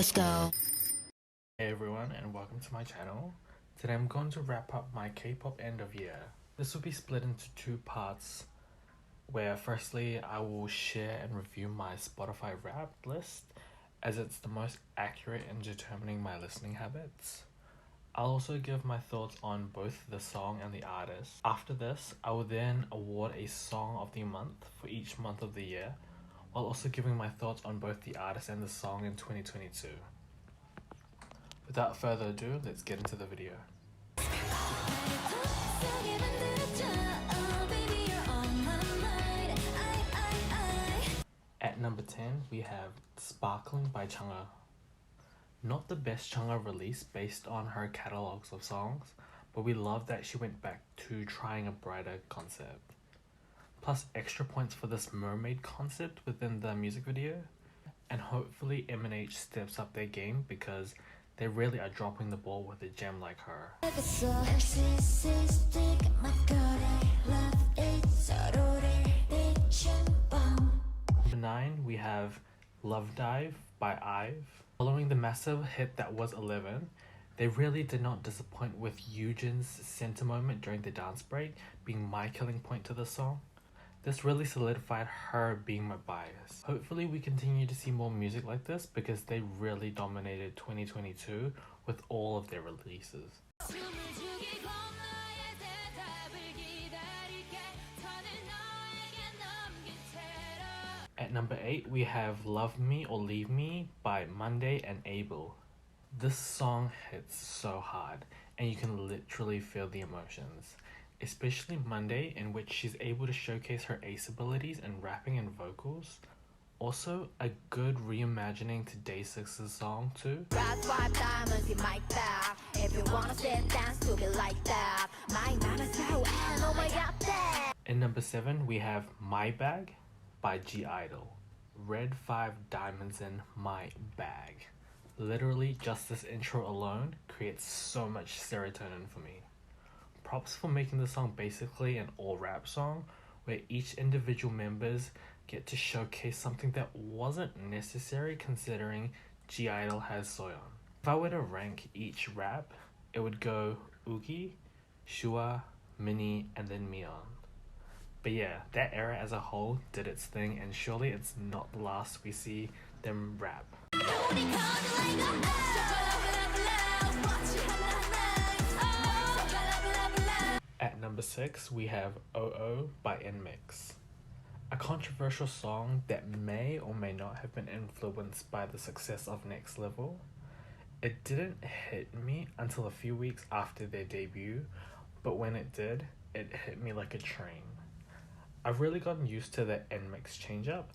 Let's go. Hey everyone, and welcome to my channel. Today I'm going to wrap up my K-pop end of year. This will be split into two parts, where firstly I will share and review my Spotify Wrapped list, as it's the most accurate in determining my listening habits. I'll also give my thoughts on both the song and the artist. After this, I will then award a song of the month for each month of the year, while also giving my thoughts on both the artist and the song in 2022. Without further ado, let's get into the video. At number 10, we have Sparkling by Chang'e. Not the best Chang'e release based on her catalogs of songs, but we love that she went back to trying a brighter concept. Plus extra points for this mermaid concept within the music video, and hopefully MNH steps up their game because they really are dropping the ball with a gem like her. Number 9, we have Love Dive by i-dle. Following the massive hit that was 11, they really did not disappoint with Eugen's center moment during the dance break being my killing point to the song. This really solidified her being my bias. Hopefully we continue to see more music like this because they really dominated 2022 with all of their releases. At number 8, we have Love Me or Leave Me by Monday and i-dle. This song hits so hard and you can literally feel the emotions. Especially Monday, in which she's able to showcase her ace abilities in rapping and vocals. Also, a good reimagining to Day6's song too. In number 7, we have My Bag by i-dle. Red 5 diamonds in my bag. Literally, just this intro alone creates so much serotonin for me. Props for making the song basically an all-rap song, where each individual members get to showcase something that wasn't necessary considering i-dle has Soyeon. If I were to rank each rap, it would go Ugi, Shua, Mini, and then Mion. But yeah, that era as a whole did its thing, and surely it's not the last we see them rap. At number 6, we have OO by NMIX. A controversial song that may or may not have been influenced by the success of Next Level. It didn't hit me until a few weeks after their debut, but when it did, it hit me like a train. I've really gotten used to the NMIX change-up,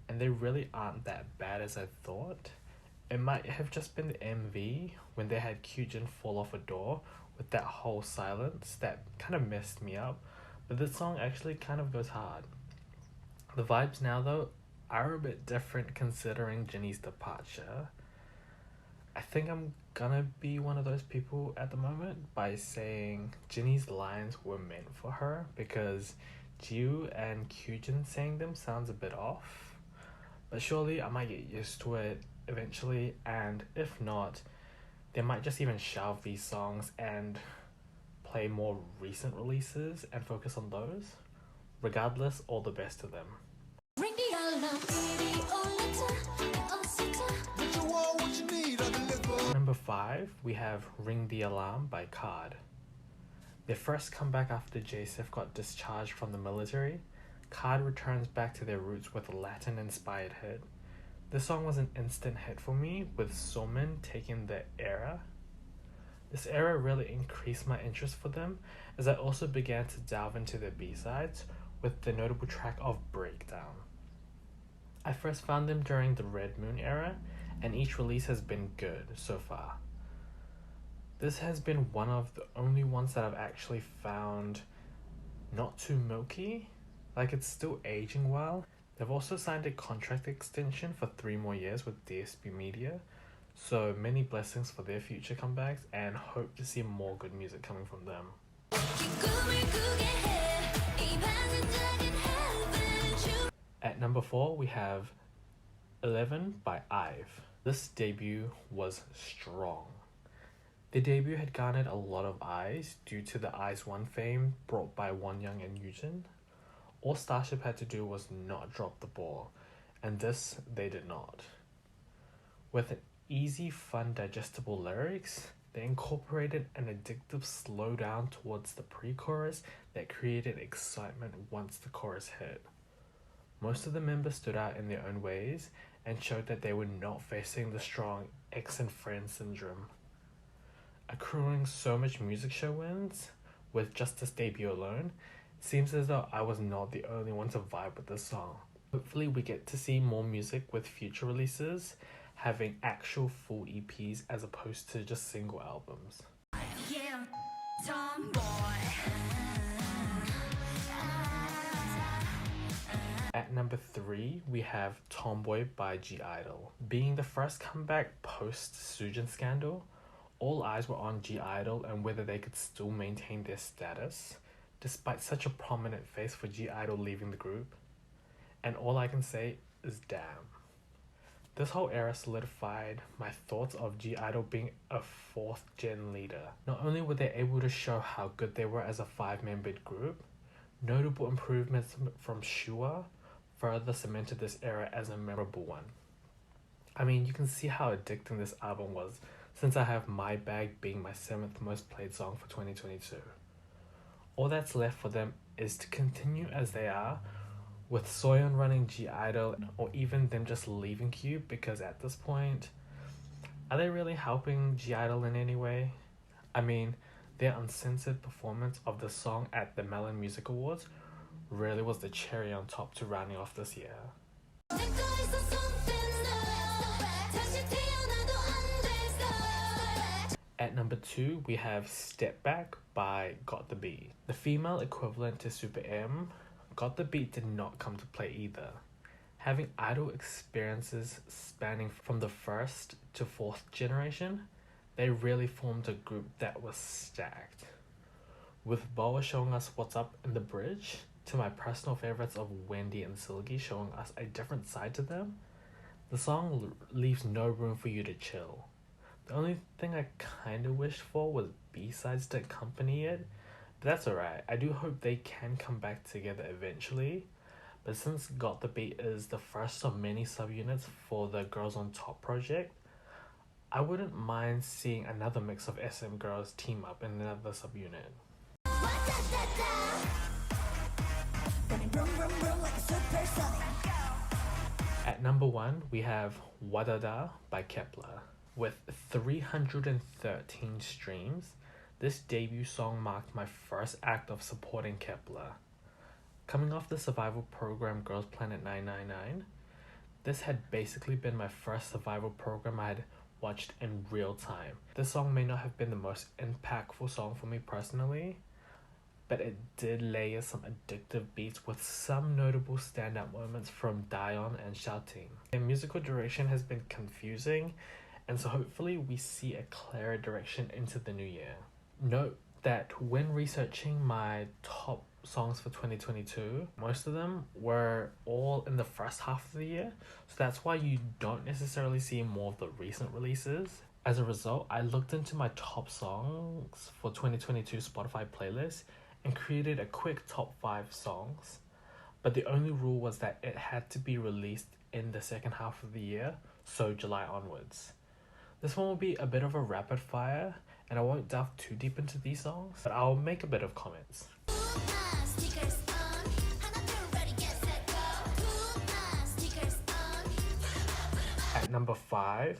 and they really aren't that bad as I thought. It might have just been the MV when they had Kyujin fall off a door with that whole silence that kind of messed me up, but this song actually kind of goes hard. The vibes now though are a bit different considering Jinny's departure. I think I'm gonna be one of those people at the moment by saying Jinny's lines were meant for her, because Jiu and Kyujin saying them sounds a bit off, but surely I might get used to it eventually, and if not, they might just even shelve these songs and play more recent releases and focus on those. Regardless, all the best to them. Number 5, we have Ring the Alarm by KARD. Their first comeback after JSF got discharged from the military, KARD returns back to their roots with a Latin-inspired hit. This song was an instant hit for me, with Somin taking the era. This era really increased my interest for them, as I also began to delve into their B-sides, with the notable track of Breakdown. I first found them during the Red Moon era, and each release has been good so far. This has been one of the only ones that I've actually found not too milky, like it's still aging well. They've also signed a contract extension for 3 more years with DSP Media, so many blessings for their future comebacks, and hope to see more good music coming from them. At number 4, we have 11 by i-dle. This debut was strong. The debut had garnered a lot of eyes due to the IZ ONE fame brought by Wonyoung and Yujin. All Starship had to do was not drop the ball, and this they did not. With easy, fun, digestible lyrics, they incorporated an addictive slowdown towards the pre-chorus that created excitement once the chorus hit. Most of the members stood out in their own ways and showed that they were not facing the strong ex and friend syndrome. Accruing so much music show wins with just this debut alone, it seems as though I was not the only one to vibe with this song. Hopefully we get to see more music with future releases, having actual full EPs as opposed to just single albums. Yeah, tomboy. At number 3, we have Tomboy by i-dle. Being the first comeback post Sujin scandal, all eyes were on i-dle and whether they could still maintain their status, despite such a prominent face for i-dle leaving the group. And all I can say is damn. This whole era solidified my thoughts of i-dle being a 4th gen leader. Not only were they able to show how good they were as a 5-membered group, notable improvements from Shua further cemented this era as a memorable one. I mean, you can see how addicting this album was, since I have My Bag being my 7th most played song for 2022. All that's left for them is to continue as they are, with Soyeon running i-dle, or even them just leaving Cube, because at this point, are they really helping i-dle in any way? I mean, their uncensored performance of the song at the Melon Music Awards really was the cherry on top to rounding off this year. At number 2, we have Step Back by Got The Beat. The female equivalent to Super M, Got The Beat did not come to play either. Having idol experiences spanning from the 1st to 4th generation, they really formed a group that was stacked. With Boa showing us what's up in the bridge, to my personal favorites of Wendy and Silgi showing us a different side to them, the song leaves no room for you to chill. The only thing I kinda wished for was B-sides to accompany it, but that's alright. I do hope they can come back together eventually, but since Got The Beat is the first of many subunits for the Girls on Top project, I wouldn't mind seeing another mix of SM girls team up in another subunit. At number 1, we have Wadada by Kepler. With 313 streams, this debut song marked my first act of supporting Kepler. Coming off the survival program Girls Planet 999, this had basically been my first survival program I had watched in real time. This song may not have been the most impactful song for me personally, but it did layer some addictive beats with some notable standout moments from Dion and Shouting. Their musical direction has been confusing, and so hopefully we see a clearer direction into the new year. Note that when researching my top songs for 2022, most of them were all in the first half of the year, so that's why you don't necessarily see more of the recent releases. As a result, I looked into my top songs for 2022 Spotify playlist and created a quick top 5 songs, but the only rule was that it had to be released in the second half of the year, so July onwards. This one will be a bit of a rapid fire, and I won't delve too deep into these songs, but I'll make a bit of comments. At number 5,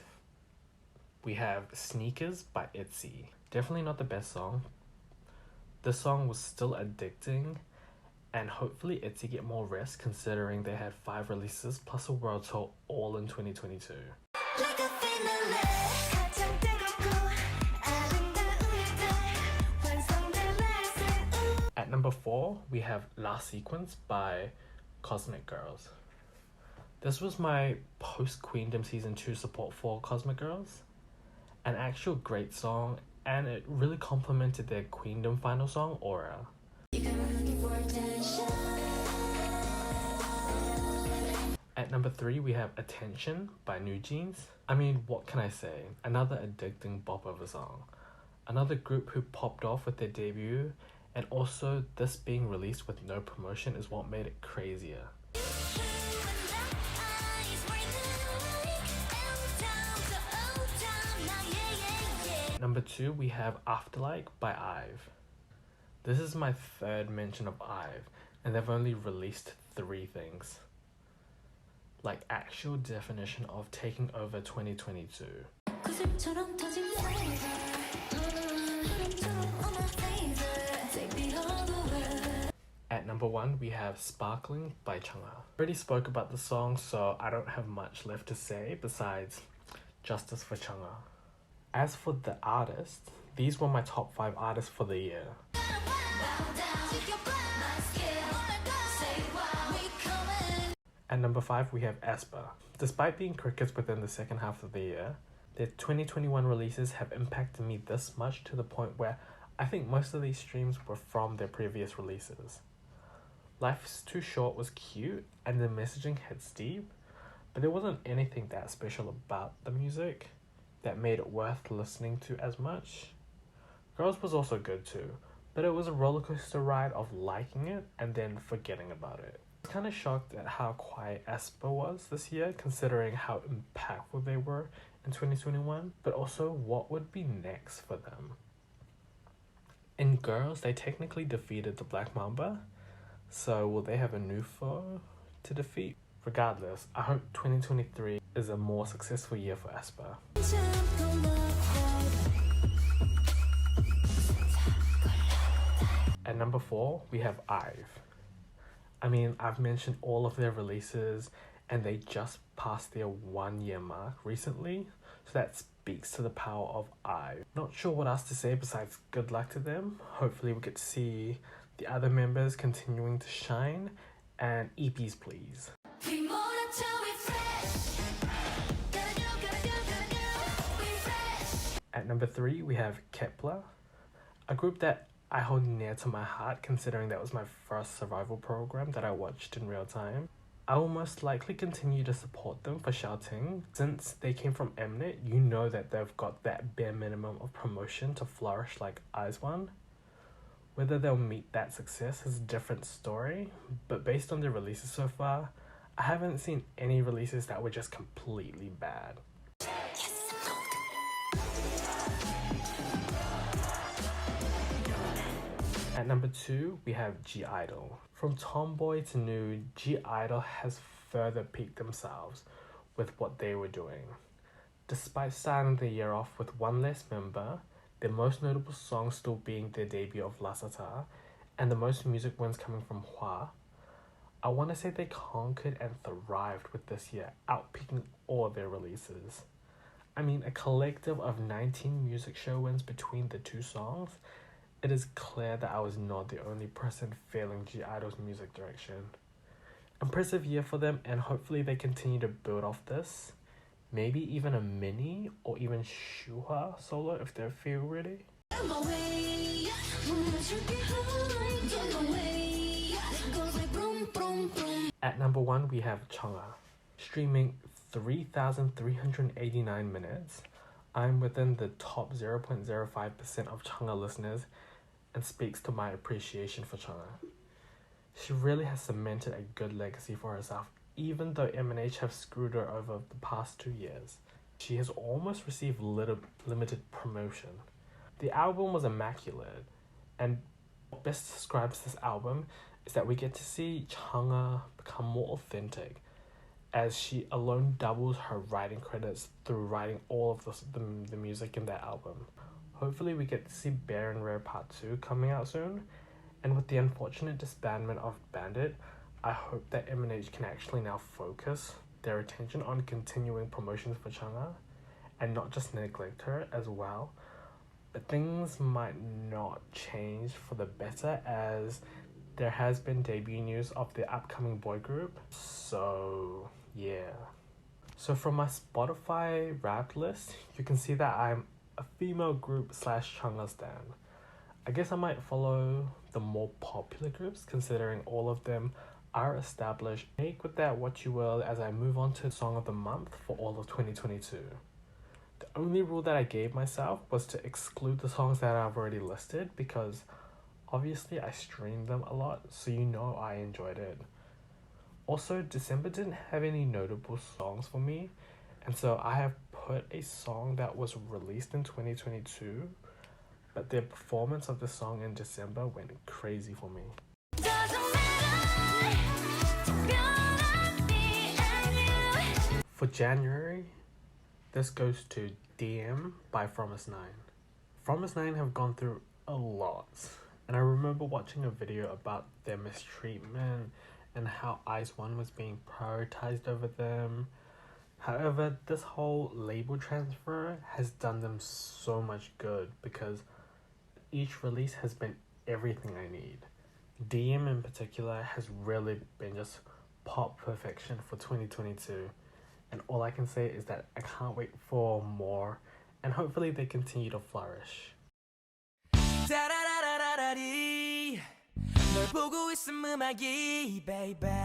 we have Sneakers by ITZY. Definitely not the best song. This song was still addicting, and hopefully ITZY get more rest considering they had 5 releases plus a world tour all in 2022. At number 4, we have Last Sequence by Cosmic Girls. This was my post-Queendom Season 2 support for Cosmic Girls. An actual great song, and it really complemented their Queendom final song, Aura. At number 3, we have Attention by New Jeans. I mean, what can I say? Another addicting bop of a song. Another group who popped off with their debut, and also this being released with no promotion is what made it crazier. Number 2, we have Afterlike by i-dle. This is my third mention of i-dle, and they've only released 3 things. Like actual definition of taking over 2022. At number 1, we have Sparkling by Chang'e. I already spoke about the song, so I don't have much left to say besides justice for Chang'e. As for the artists, these were my top 5 artists for the year. At number 5, we have aespa. Despite being crickets within the second half of the year, their 2021 releases have impacted me this much to the point where I think most of these streams were from their previous releases. Life's Too Short was cute and the messaging hits deep, but there wasn't anything that special about the music that made it worth listening to as much. Girls was also good too, but it was a rollercoaster ride of liking it and then forgetting about it. I was kind of shocked at how quiet aespa was this year, considering how impactful they were in 2021, but also what would be next for them. In girls, they technically defeated the Black Mamba, so will they have a new foe to defeat? Regardless, I hope 2023 is a more successful year for aespa. At number 4, we have i-dle. I mean, I've mentioned all of their releases and they just passed their 1-year mark recently, so that speaks to the power of i-dle. Not sure what else to say besides good luck to them. Hopefully we get to see the other members continuing to shine, and EPs please. At number 3, we have Kep1er, a group that I hold near to my heart considering that was my first survival program that I watched in real time. I will most likely continue to support them for shouting. Since they came from Mnet, you know that they've got that bare minimum of promotion to flourish like IZ*ONE. Whether they'll meet that success is a different story, but based on their releases so far, I haven't seen any releases that were just completely bad. At number 2, we have i-dle. From tomboy to nude, i-dle has further peaked themselves with what they were doing. Despite starting the year off with one less member, their most notable song still being their debut of La Sata, and the most music wins coming from Hwa, I want to say they conquered and thrived with this year, outpeaking all their releases. I mean, a collective of 19 music show wins between the 2 songs. It is clear that I was not the only person feeling i-dle's music direction. Impressive year for them, and hopefully they continue to build off this. Maybe even a mini or even Shuha solo if they feel ready. At number 1, we have Chang'e. Streaming 3,389 minutes. I'm within the top 0.05% of Chang'e listeners and speaks to my appreciation for Chang'e. She really has cemented a good legacy for herself, even though M&H have screwed her over the past 2 years. She has almost received limited promotion. The album was immaculate, and what best describes this album is that we get to see Chang'e become more authentic, as she alone doubles her writing credits through writing all of the music in that album. Hopefully we get to see Bear and Rare Part 2 coming out soon, and with the unfortunate disbandment of Bandit, I hope that M&H can actually now focus their attention on continuing promotions for Chang'e and not just neglect her as well. But things might not change for the better, as there has been debut news of the upcoming boy group. So yeah. So from my Spotify Wrapped list, you can see that I'm a female group / Chang'e stan. I guess I might follow the more popular groups, considering all of them are established. Make with that what you will as I move on to Song of the Month for all of 2022. The only rule that I gave myself was to exclude the songs that I've already listed because obviously I streamed them a lot, so you know I enjoyed it. Also, December didn't have any notable songs for me, and so I have put a song that was released in 2022, but the performance of the song in December went crazy for me. For January, this goes to DM by Fromis9. Fromis9 have gone through a lot, and I remember watching a video about their mistreatment and how IZ*ONE was being prioritized over them. However, this whole label transfer has done them so much good because each release has been everything I need. DM in particular has really been just pop perfection for 2022, and all I can say is that I can't wait for more, and hopefully they continue to flourish.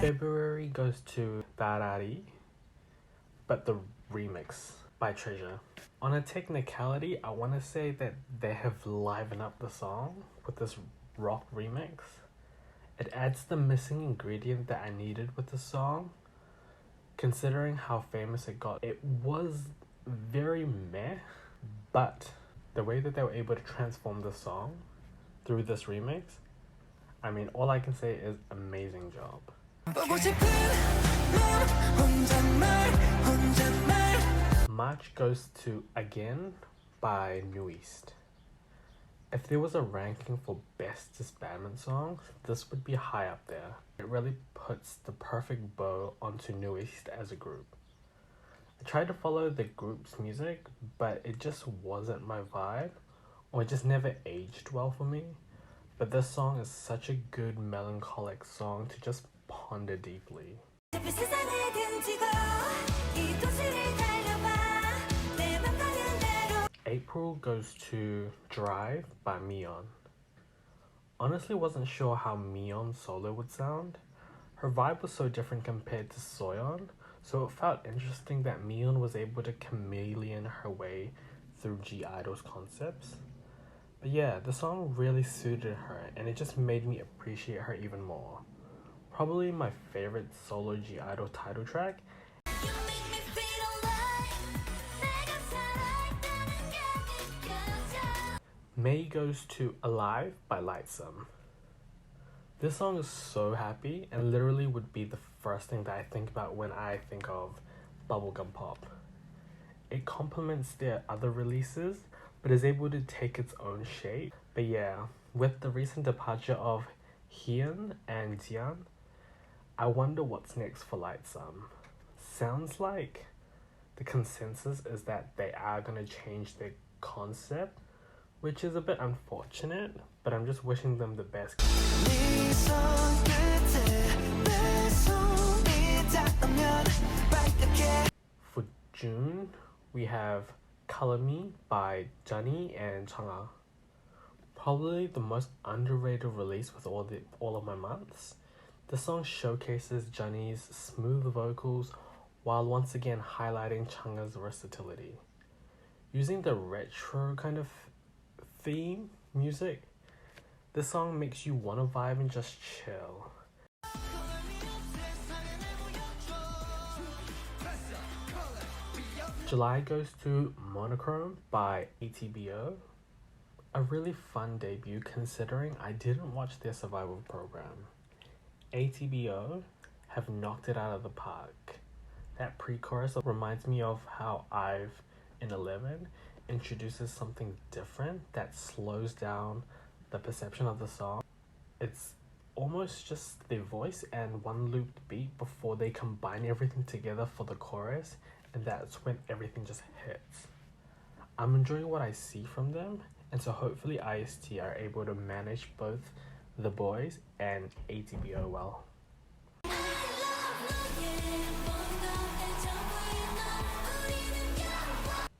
February goes to Darari, but the remix by Treasure. On a technicality, I want to say that they have livened up the song with this rock remix. It adds the missing ingredient that I needed with the song. Considering how famous it got, it was very meh, but the way that they were able to transform the song through this remix, I mean, all I can say is amazing job. March goes to Again by New East. If there was a ranking for best disbandment songs, this would be high up there. It really puts the perfect bow onto New East as a group. I tried to follow the group's music, but it just wasn't my vibe, or it just never aged well for me. But this song is such a good melancholic song to just ponder deeply. April goes to Drive by Miyeon. Honestly wasn't sure how Miyeon's solo would sound. Her vibe was so different compared to Soyeon, so it felt interesting that Miyeon was able to chameleon her way through i-dle's concepts. But yeah, the song really suited her and it just made me appreciate her even more. Probably my favorite solo i-dle title track. May goes to Alive by Lightsome. This song is so happy and literally would be the first thing that I think about when I think of bubblegum pop. It complements their other releases, but is able to take its own shape. But yeah, with the recent departure of Hyun and Jian, I wonder what's next for Lightsome. Sounds like the consensus is that they are gonna change their concept, which is a bit unfortunate, but I'm just wishing them the best. For June, we have Color Me by Johnny and Chang'e. Probably the most underrated release with all of my months. The song showcases Johnny's smooth vocals while once again highlighting Chang'e's versatility. Using the retro kind of theme music, this song makes you want to vibe and just chill. July goes to Monochrome by ATBO. A really fun debut considering I didn't watch their survival program. ATBO have knocked it out of the park. That pre-chorus reminds me of how IVE in 11 introduces something different that slows down the perception of the song. It's almost just their voice and one looped beat before they combine everything together for the chorus, and that's when everything just hits. I'm enjoying what I see from them, and so hopefully IST are able to manage both the boys and ATBO well.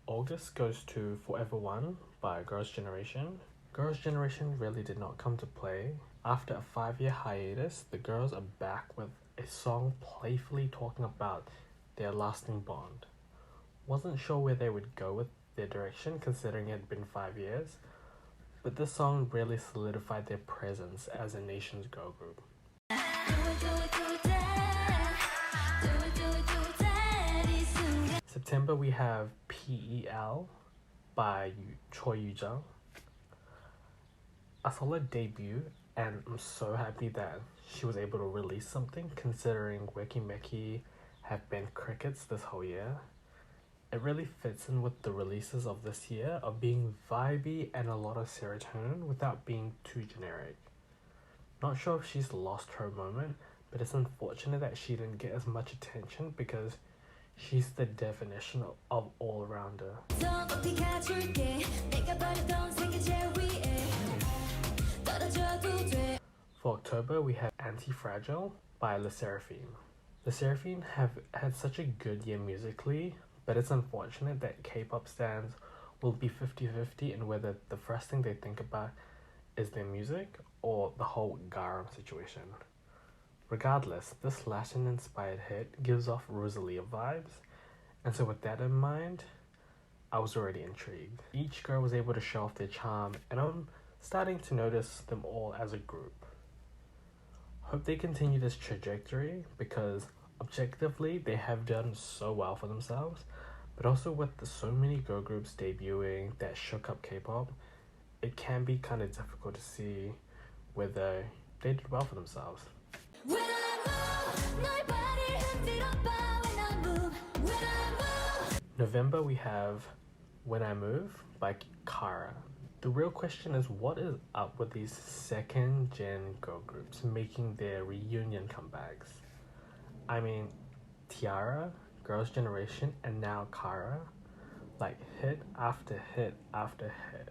August goes to Forever One by Girls' Generation. Girls' Generation really did not come to play. After a 5-year hiatus, the girls are back with a song playfully talking about their lasting bond. Wasn't sure where they would go with their direction considering it had been 5 years, but this song really solidified their presence as a nation's girl group. September we have PEL by Choi Yoo-jung. A solid debut, and I'm so happy that she was able to release something considering Weki Meki have been crickets this whole year. It really fits in with the releases of this year of being vibey and a lot of serotonin without being too generic. Not sure if she's lost her moment, but it's unfortunate that she didn't get as much attention because she's the definition of all-rounder. For October, we have Anti-Fragile by Le Sserafim. Le Sserafim have had such a good year musically, but it's unfortunate that K-pop stans will be 50-50 in whether the first thing they think about is their music or the whole garam situation. Regardless, this Latin-inspired hit gives off Rosalia vibes, and so with that in mind, I was already intrigued. Each girl was able to show off their charm, and I'm starting to notice them all as a group. Hope they continue this trajectory because objectively they have done so well for themselves, but also with so many girl groups debuting that shook up K-pop, it can be kind of difficult to see whether they did well for themselves. November we have When I Move by Kara. The real question is, what is up with these second gen girl groups making their reunion comebacks? I mean, Tiara, Girls' Generation, and now Kara, like hit after hit after hit.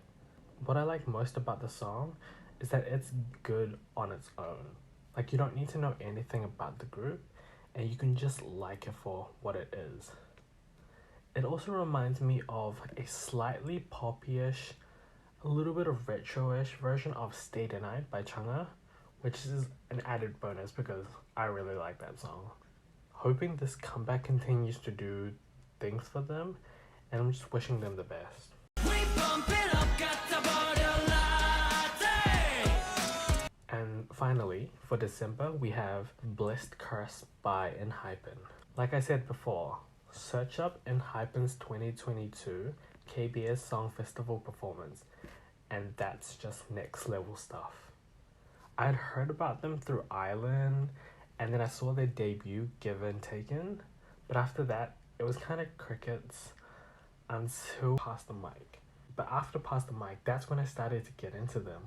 What I like most about the song is that it's good on its own. Like, you don't need to know anything about the group, and you can just like it for what it is. It also reminds me of a slightly poppy-ish, a little bit of retro-ish version of Stay the Night by Chang'e, which is an added bonus because I really like that song. Hoping this comeback continues to do things for them, and I'm just wishing them the best. And finally, for December, we have Blessed Curse by ENHYPEN. Like I said before, search up ENHYPEN's 2022 KBS Song Festival performance, and that's just next level stuff. I'd heard about them through i-dle, and then I saw their debut Given Taken, but after that, it was kind of crickets until Past the Mic. But after Past the Mic, that's when I started to get into them.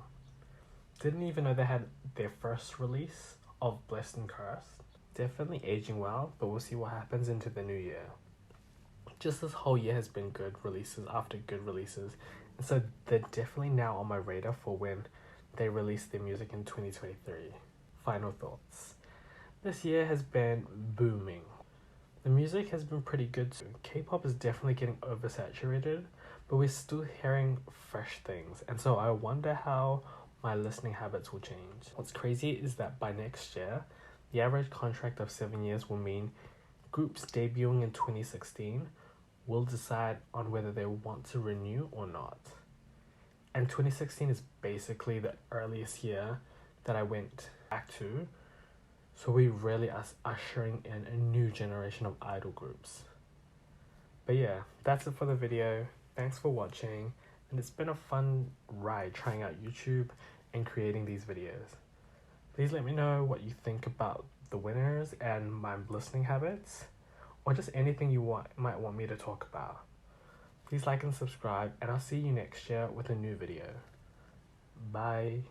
Didn't even know they had their first release of Blessed and Cursed. Definitely aging well, but we'll see what happens into the new year. Just this whole year has been good releases after good releases, and so they're definitely now on my radar for when they release their music in 2023. Final thoughts. This year has been booming. The music has been pretty good too. K-pop is definitely getting oversaturated, but we're still hearing fresh things, and so I wonder how my listening habits will change. What's crazy is that by next year, the average contract of 7 years will mean groups debuting in 2016 will decide on whether they want to renew or not. And 2016 is basically the earliest year that I went back to, so we really are ushering in a new generation of idol groups. But yeah, that's it for the video. Thanks for watching, and it's been a fun ride trying out YouTube and creating these videos. Please let me know what you think about the winners and my listening habits, or just anything you might want me to talk about. Please like and subscribe, and I'll see you next year with a new video. Bye.